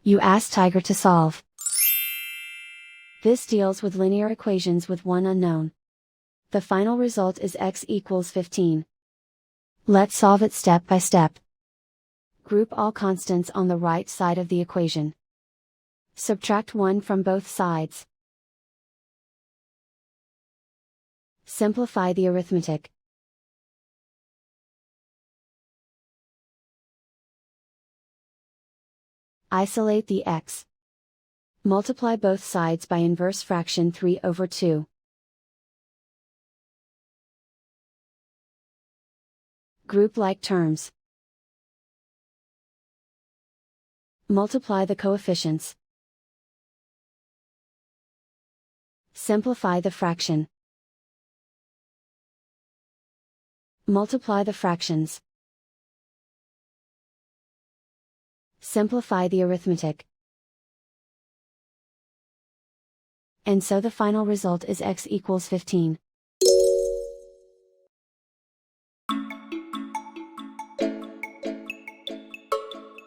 You ask Tiger to solve. This deals with linear equations with one unknown. The final result is x equals 15. Let's solve it step by step. Group all constants on the right side of the equation. Subtract 1 from both sides. Simplify the arithmetic. Isolate the x. Multiply both sides by inverse fraction 3/2. Group like terms. Multiply the coefficients. Simplify the fraction. Multiply the fractions. Simplify the arithmetic. And so the final result is x equals 15.